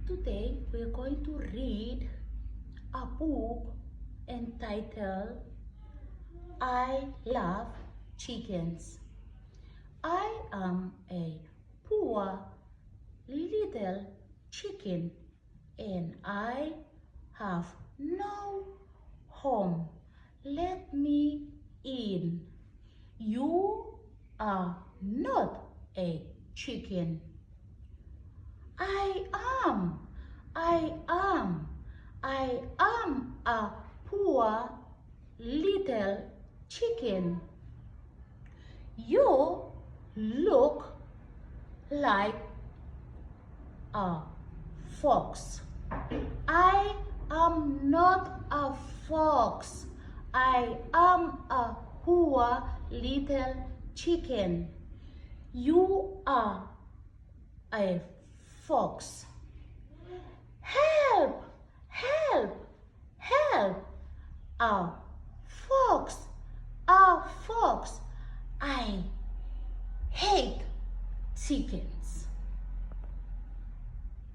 Today we're going to read a book entitled I Love Chickens. I am a poor little chicken and I have no home. Let me in. You are not a chicken. I am. I am. I am a poor little chicken. You look like a fox. I am not a fox. I am a poor little chicken. You are a fox. Help! Help! Help! A fox! A fox! I hate chickens.